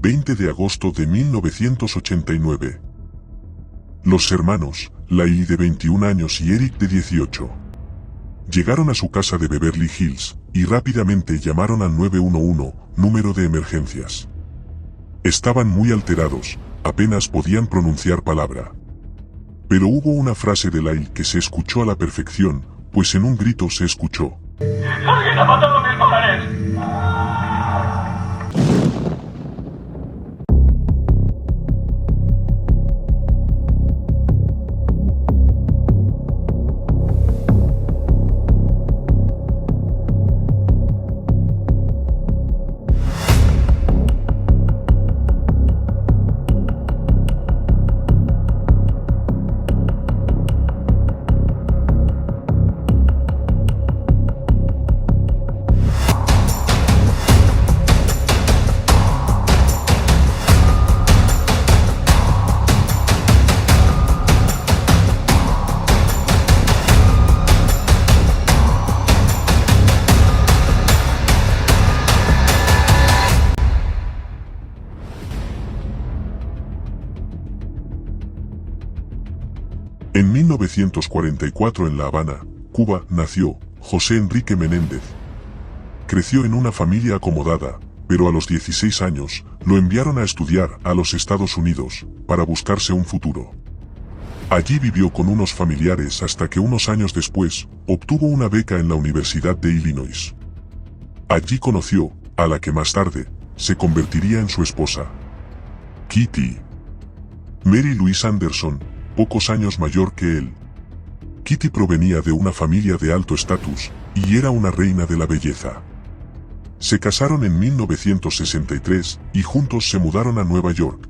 20 de agosto de 1989. Los hermanos, Lail de 21 años y Eric de 18, llegaron a su casa de Beverly Hills y rápidamente llamaron al 911, número de emergencias. Estaban muy alterados, apenas podían pronunciar palabra. Pero hubo una frase de Lail que se escuchó a la perfección, pues en un grito se escuchó: ¡Alguien ha matado a mis padres! En 1944 en La Habana, Cuba, nació José Enrique Menéndez. Creció en una familia acomodada, pero a los 16 años, lo enviaron a estudiar a los Estados Unidos, para buscarse un futuro. Allí vivió con unos familiares hasta que unos años después, obtuvo una beca en la Universidad de Illinois. Allí conoció, a la que más tarde, se convertiría en su esposa, Kitty. Mary Louise Anderson, pocos años mayor que él. Kitty provenía de una familia de alto estatus, y era una reina de la belleza. Se casaron en 1963, y juntos se mudaron a Nueva York.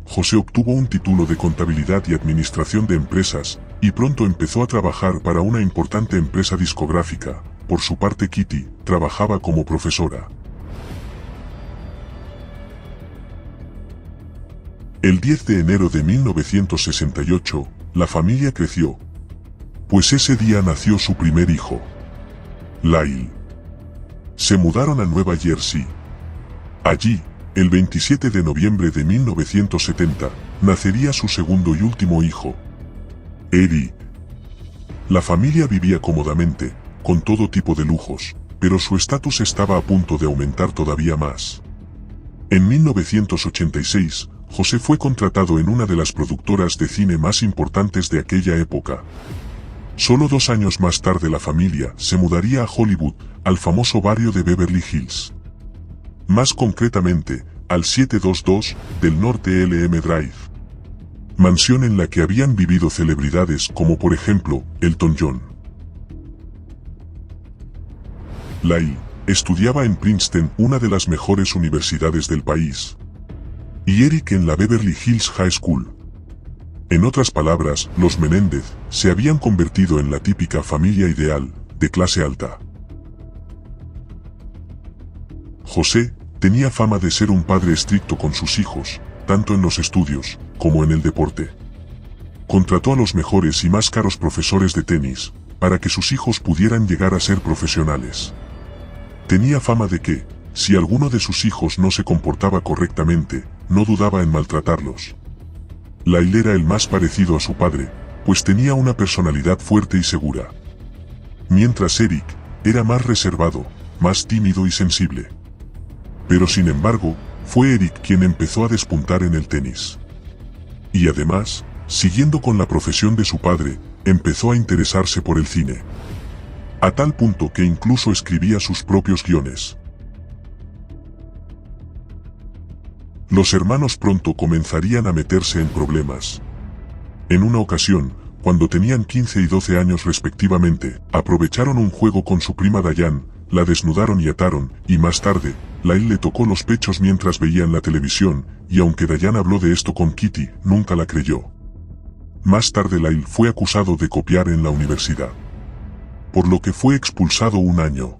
José obtuvo un título de contabilidad y administración de empresas, y pronto empezó a trabajar para una importante empresa discográfica. Por su parte, Kitty trabajaba como profesora. El 10 de enero de 1968, la familia creció, pues ese día nació su primer hijo, Lail. Se mudaron a Nueva Jersey. Allí, el 27 de noviembre de 1970, nacería su segundo y último hijo, Eric. La familia vivía cómodamente, con todo tipo de lujos, pero su estatus estaba a punto de aumentar todavía más. En 1986, José fue contratado en una de las productoras de cine más importantes de aquella época. Solo 2 años más tarde la familia se mudaría a Hollywood, al famoso barrio de Beverly Hills. Más concretamente, al 722 del norte LM Drive. Mansión en la que habían vivido celebridades como por ejemplo, Elton John. Lail estudiaba en Princeton, una de las mejores universidades del país, y Eric en la Beverly Hills High School. En otras palabras, los Menéndez se habían convertido en la típica familia ideal, de clase alta. José tenía fama de ser un padre estricto con sus hijos, tanto en los estudios, como en el deporte. Contrató a los mejores y más caros profesores de tenis, para que sus hijos pudieran llegar a ser profesionales. Tenía fama de que, si alguno de sus hijos no se comportaba correctamente, no dudaba en maltratarlos. Lail era el más parecido a su padre, pues tenía una personalidad fuerte y segura. Mientras Eric era más reservado, más tímido y sensible. Pero sin embargo, fue Eric quien empezó a despuntar en el tenis. Y además, siguiendo con la profesión de su padre, empezó a interesarse por el cine. A tal punto que incluso escribía sus propios guiones. Los hermanos pronto comenzarían a meterse en problemas. En una ocasión, cuando tenían 15 y 12 años respectivamente, aprovecharon un juego con su prima Diane, la desnudaron y ataron, y más tarde, Lail le tocó los pechos mientras veían la televisión, y aunque Diane habló de esto con Kitty, nunca la creyó. Más tarde Lail fue acusado de copiar en la universidad, por lo que fue expulsado 1 año.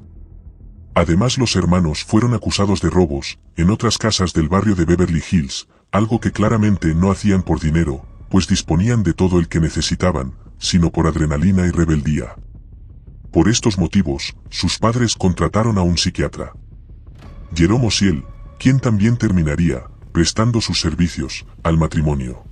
Además los hermanos fueron acusados de robos, en otras casas del barrio de Beverly Hills, algo que claramente no hacían por dinero, pues disponían de todo el que necesitaban, sino por adrenalina y rebeldía. Por estos motivos, sus padres contrataron a un psiquiatra. Jerome Osiel, quien también terminaría prestando sus servicios al matrimonio.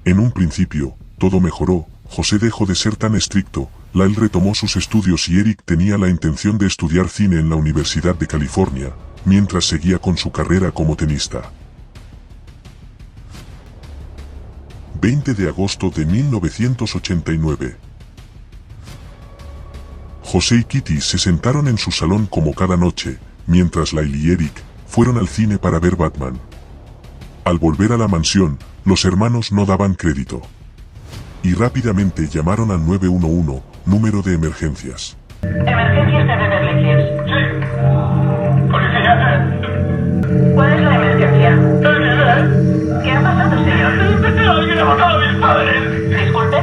En un principio, todo mejoró, José dejó de ser tan estricto, Lyle retomó sus estudios y Eric tenía la intención de estudiar cine en la Universidad de California, mientras seguía con su carrera como tenista. 20 de agosto de 1989. José y Kitty se sentaron en su salón como cada noche, mientras Lyle y Eric fueron al cine para ver Batman. Al volver a la mansión, los hermanos no daban crédito. Y rápidamente llamaron al 911, número de emergencias. Emergencias de Beverly Hills. Sí. Policía. ¿Cuál es la emergencia? Eddie, ¿Qué ha pasado, señor? alguien ha matado a mis padres. Disculpe.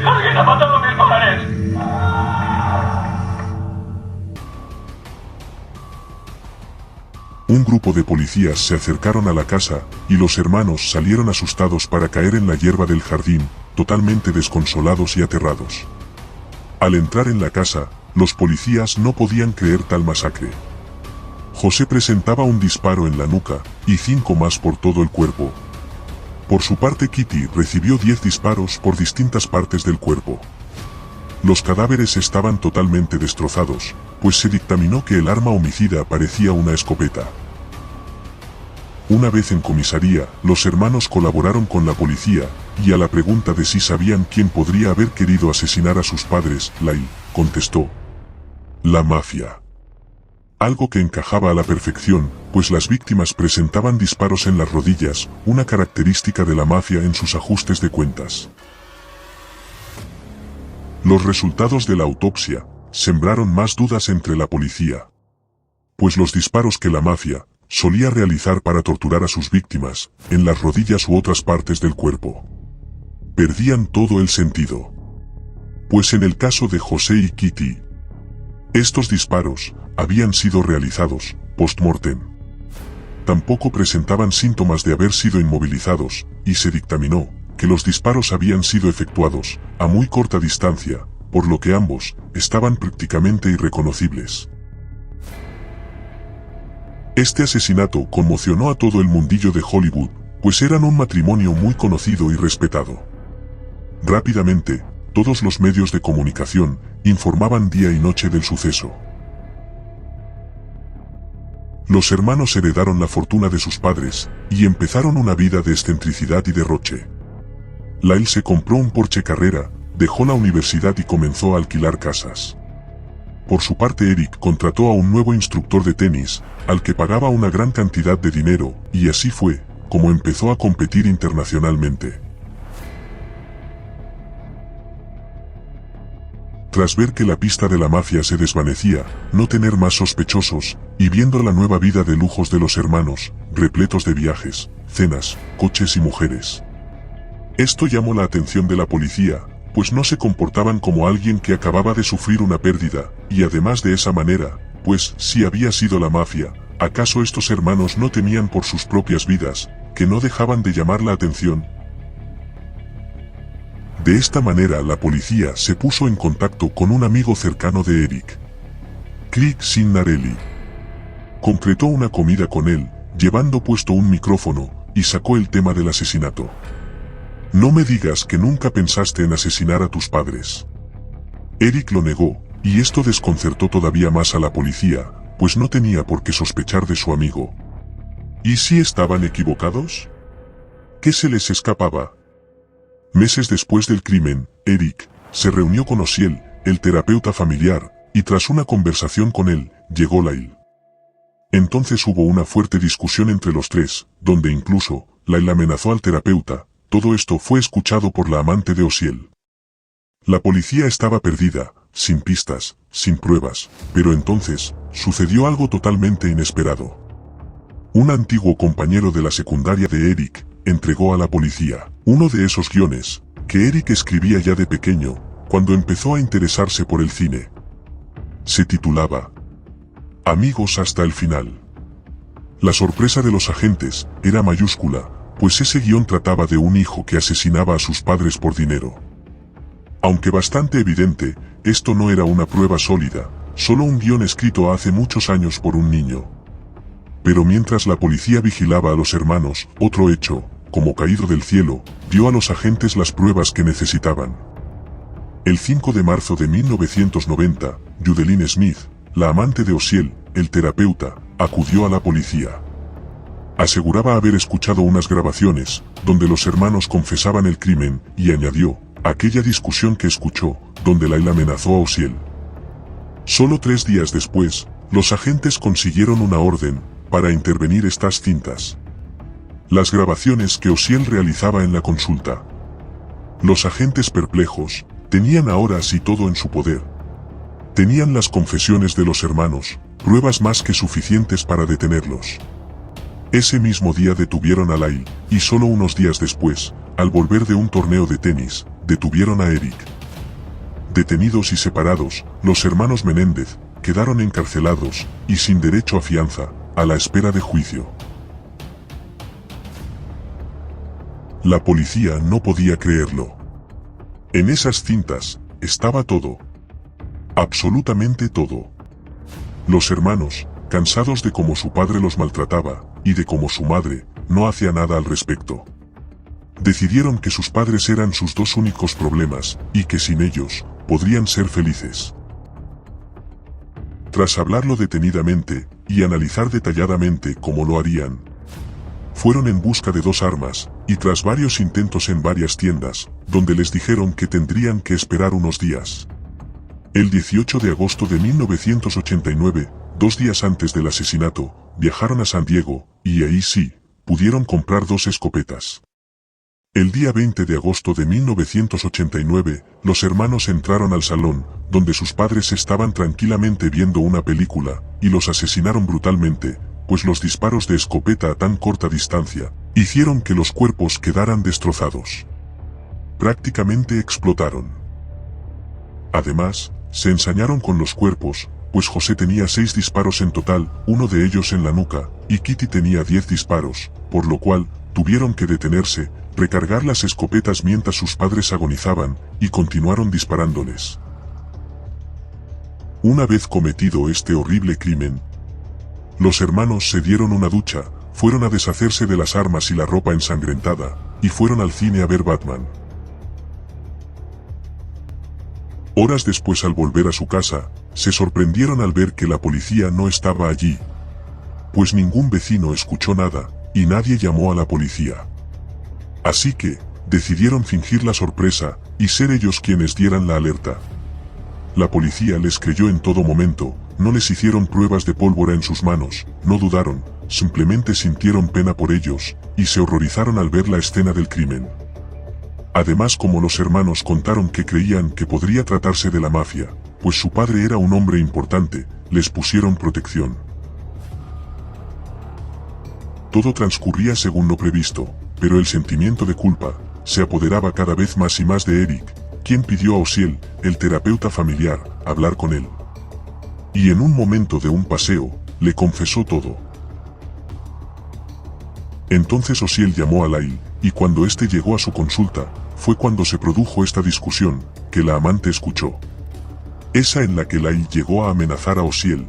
Alguien ha matado a mis padres. Un grupo de policías se acercaron a la casa, y los hermanos salieron asustados para caer en la hierba del jardín, totalmente desconsolados y aterrados. Al entrar en la casa, los policías no podían creer tal masacre. José presentaba un disparo en la nuca, y 5 más por todo el cuerpo. Por su parte Kitty recibió 10 disparos por distintas partes del cuerpo. Los cadáveres estaban totalmente destrozados, pues se dictaminó que el arma homicida parecía una escopeta. Una vez en comisaría, los hermanos colaboraron con la policía, y a la pregunta de si sabían quién podría haber querido asesinar a sus padres, Lyle contestó: la mafia. Algo que encajaba a la perfección, pues las víctimas presentaban disparos en las rodillas, una característica de la mafia en sus ajustes de cuentas. Los resultados de la autopsia sembraron más dudas entre la policía, pues los disparos que la mafia solía realizar para torturar a sus víctimas, en las rodillas u otras partes del cuerpo, perdían todo el sentido. Pues en el caso de José y Kitty, estos disparos habían sido realizados post-mortem. Tampoco presentaban síntomas de haber sido inmovilizados, y se dictaminó que los disparos habían sido efectuados a muy corta distancia, por lo que ambos estaban prácticamente irreconocibles. Este asesinato conmocionó a todo el mundillo de Hollywood, pues eran un matrimonio muy conocido y respetado. Rápidamente, todos los medios de comunicación informaban día y noche del suceso. Los hermanos heredaron la fortuna de sus padres, y empezaron una vida de excentricidad y derroche. Lyle se compró un Porsche Carrera, dejó la universidad y comenzó a alquilar casas. Por su parte Eric contrató a un nuevo instructor de tenis, al que pagaba una gran cantidad de dinero, y así fue como empezó a competir internacionalmente. Tras ver que la pista de la mafia se desvanecía, no tener más sospechosos, y viendo la nueva vida de lujos de los hermanos, repletos de viajes, cenas, coches y mujeres. Esto llamó la atención de la policía, pues no se comportaban como alguien que acababa de sufrir una pérdida, y además de esa manera, pues si había sido la mafia, ¿acaso estos hermanos no temían por sus propias vidas, que no dejaban de llamar la atención? De esta manera la policía se puso en contacto con un amigo cercano de Eric, Craig Signarelli. Concretó una comida con él, llevando puesto un micrófono, y sacó el tema del asesinato. No me digas que nunca pensaste en asesinar a tus padres. Eric lo negó, y esto desconcertó todavía más a la policía, pues no tenía por qué sospechar de su amigo. ¿Y si estaban equivocados? ¿Qué se les escapaba? Meses después del crimen, Eric se reunió con Osiel, el terapeuta familiar, y tras una conversación con él, llegó Lyle. Entonces hubo una fuerte discusión entre los tres, donde incluso Lyle amenazó al terapeuta. Todo esto fue escuchado por la amante de Osiel. La policía estaba perdida, sin pistas, sin pruebas, pero entonces sucedió algo totalmente inesperado. Un antiguo compañero de la secundaria de Eric entregó a la policía uno de esos guiones que Eric escribía ya de pequeño, cuando empezó a interesarse por el cine. Se titulaba Amigos hasta el final. La sorpresa de los agentes era mayúscula, pues ese guión trataba de un hijo que asesinaba a sus padres por dinero. Aunque bastante evidente, esto no era una prueba sólida, solo un guión escrito hace muchos años por un niño. Pero mientras la policía vigilaba a los hermanos, otro hecho, como caído del cielo, dio a los agentes las pruebas que necesitaban. El 5 de marzo de 1990, Judeline Smith, la amante de Osiel, el terapeuta, acudió a la policía. Aseguraba haber escuchado unas grabaciones, donde los hermanos confesaban el crimen, y añadió, aquella discusión que escuchó, donde Lyle amenazó a Osiel. Solo 3 días después, los agentes consiguieron una orden, para intervenir estas cintas. Las grabaciones que Osiel realizaba en la consulta. Los agentes perplejos, tenían ahora así todo en su poder. Tenían las confesiones de los hermanos, pruebas más que suficientes para detenerlos. Ese mismo día detuvieron a Lyle, y solo unos días después, al volver de un torneo de tenis, detuvieron a Eric. Detenidos y separados, los hermanos Menéndez, quedaron encarcelados, y sin derecho a fianza, a la espera de juicio. La policía no podía creerlo. En esas cintas, estaba todo. Absolutamente todo. Los hermanos, cansados de cómo su padre los maltrataba, y de cómo su madre, no hacía nada al respecto. Decidieron que sus padres eran sus 2 únicos problemas, y que sin ellos, podrían ser felices. Tras hablarlo detenidamente, y analizar detalladamente cómo lo harían, fueron en busca de 2 armas, y tras varios intentos en varias tiendas, donde les dijeron que tendrían que esperar unos días. El 18 de agosto de 1989, 2 días antes del asesinato, viajaron a San Diego, y ahí sí, pudieron comprar 2 escopetas. El día 20 de agosto de 1989, los hermanos entraron al salón, donde sus padres estaban tranquilamente viendo una película, y los asesinaron brutalmente, pues los disparos de escopeta a tan corta distancia, hicieron que los cuerpos quedaran destrozados. Prácticamente explotaron. Además, se ensañaron con los cuerpos, pues José tenía 6 disparos en total, uno de ellos en la nuca, y Kitty tenía 10 disparos, por lo cual, tuvieron que detenerse, recargar las escopetas mientras sus padres agonizaban, y continuaron disparándoles. Una vez cometido este horrible crimen, los hermanos se dieron una ducha, fueron a deshacerse de las armas y la ropa ensangrentada, y fueron al cine a ver Batman. Horas después, al volver a su casa, se sorprendieron al ver que la policía no estaba allí, pues ningún vecino escuchó nada, y nadie llamó a la policía. Así que, decidieron fingir la sorpresa, y ser ellos quienes dieran la alerta. La policía les creyó en todo momento, no les hicieron pruebas de pólvora en sus manos, no dudaron, simplemente sintieron pena por ellos, y se horrorizaron al ver la escena del crimen. Además, como los hermanos contaron que creían que podría tratarse de la mafia, pues su padre era un hombre importante, les pusieron protección. Todo transcurría según lo previsto, pero el sentimiento de culpa se apoderaba cada vez más y más de Eric, quien pidió a Osiel, el terapeuta familiar, hablar con él. Y en un momento de un paseo, le confesó todo. Entonces Osiel llamó a Lyle, y cuando éste llegó a su consulta, fue cuando se produjo esta discusión, que la amante escuchó. Esa en la que Lyle llegó a amenazar a Osiel.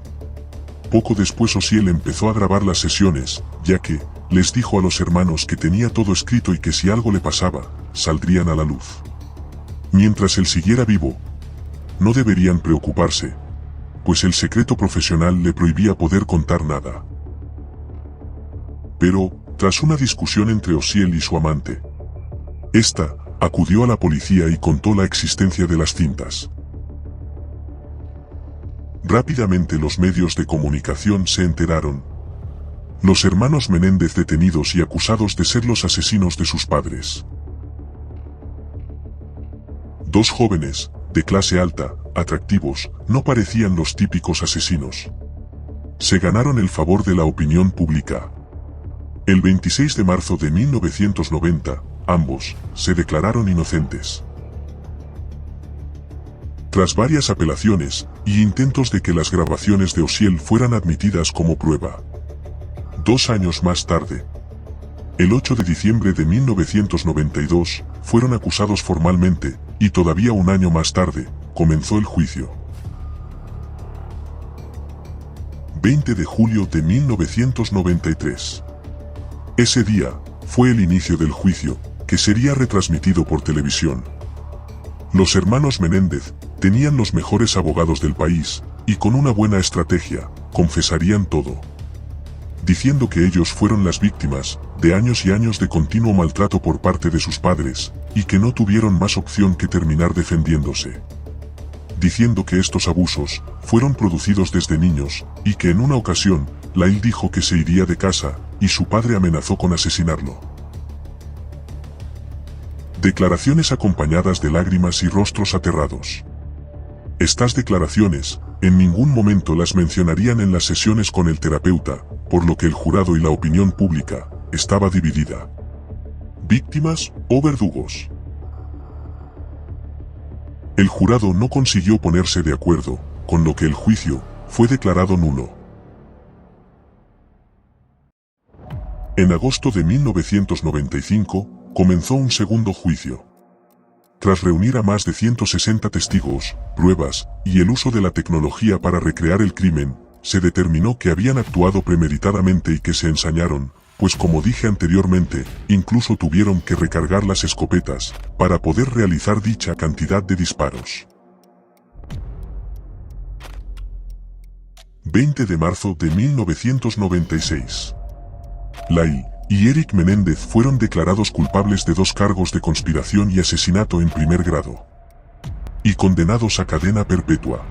Poco después Osiel empezó a grabar las sesiones, ya que, les dijo a los hermanos que tenía todo escrito y que si algo le pasaba, saldrían a la luz. Mientras él siguiera vivo, no deberían preocuparse, pues el secreto profesional le prohibía poder contar nada. Pero, tras una discusión entre Osiel y su amante, esta acudió a la policía y contó la existencia de las cintas. Rápidamente los medios de comunicación se enteraron. Los hermanos Menéndez detenidos y acusados de ser los asesinos de sus padres. 2 jóvenes, de clase alta, atractivos, no parecían los típicos asesinos. Se ganaron el favor de la opinión pública. El 26 de marzo de 1990, ambos, se declararon inocentes. Tras varias apelaciones, y intentos de que las grabaciones de Osiel fueran admitidas como prueba. 2 años más tarde, el 8 de diciembre de 1992, fueron acusados formalmente, y todavía un año más tarde, comenzó el juicio. 20 de julio de 1993. Ese día fue el inicio del juicio, que sería retransmitido por televisión. Los hermanos Menéndez tenían los mejores abogados del país, y con una buena estrategia, confesarían todo, diciendo que ellos fueron las víctimas de años y años de continuo maltrato por parte de sus padres, y que no tuvieron más opción que terminar defendiéndose. Diciendo que estos abusos fueron producidos desde niños, y que en una ocasión, Lyle dijo que se iría de casa, y su padre amenazó con asesinarlo. Declaraciones acompañadas de lágrimas y rostros aterrados. Estas declaraciones, en ningún momento las mencionarían en las sesiones con el terapeuta, por lo que el jurado y la opinión pública estaba dividida. ¿Víctimas o verdugos? El jurado no consiguió ponerse de acuerdo, con lo que el juicio fue declarado nulo. En agosto de 1995, comenzó un segundo juicio. Tras reunir a más de 160 testigos, pruebas, y el uso de la tecnología para recrear el crimen, se determinó que habían actuado premeditadamente y que se ensañaron, pues como dije anteriormente, incluso tuvieron que recargar las escopetas, para poder realizar dicha cantidad de disparos. 20 de marzo de 1996. Lyle y Eric Menéndez fueron declarados culpables de 2 cargos de conspiración y asesinato en primer grado, y condenados a cadena perpetua.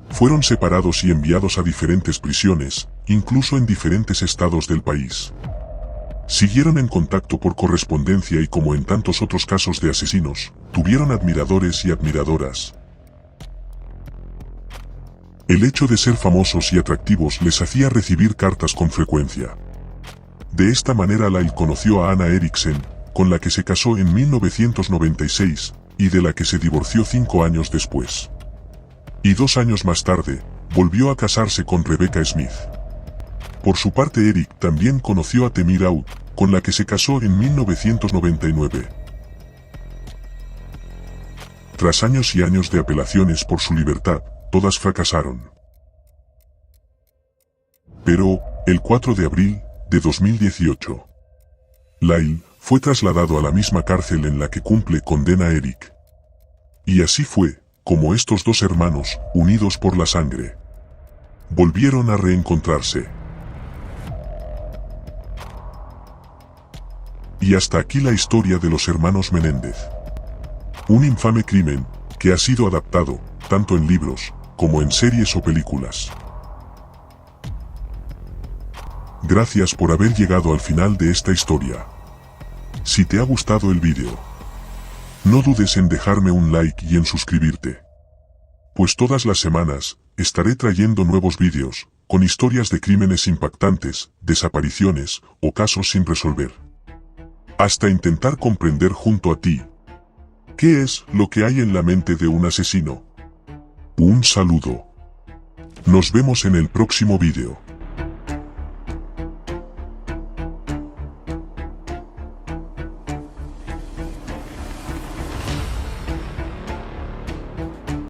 Fueron separados y enviados a diferentes prisiones, incluso en diferentes estados del país. Siguieron en contacto por correspondencia y como en tantos otros casos de asesinos, tuvieron admiradores y admiradoras. El hecho de ser famosos y atractivos les hacía recibir cartas con frecuencia. De esta manera Lyle conoció a Anna Eriksen, con la que se casó en 1996, y de la que se divorció 5 años después. Y 2 años más tarde, volvió a casarse con Rebecca Smith. Por su parte Eric también conoció a Tamir Out, con la que se casó en 1999. Tras años y años de apelaciones por su libertad, todas fracasaron. Pero, el 4 de abril de 2018, Lyle fue trasladado a la misma cárcel en la que cumple condena Eric. Y así fue como estos 2 hermanos, unidos por la sangre, volvieron a reencontrarse. Y hasta aquí la historia de los hermanos Menéndez. Un infame crimen que ha sido adaptado tanto en libros como en series o películas. Gracias por haber llegado al final de esta historia. Si te ha gustado el vídeo, no dudes en dejarme un like y en suscribirte. Pues todas las semanas, estaré trayendo nuevos vídeos, con historias de crímenes impactantes, desapariciones, o casos sin resolver. Hasta intentar comprender junto a ti, ¿qué es lo que hay en la mente de un asesino? Un saludo. Nos vemos en el próximo vídeo.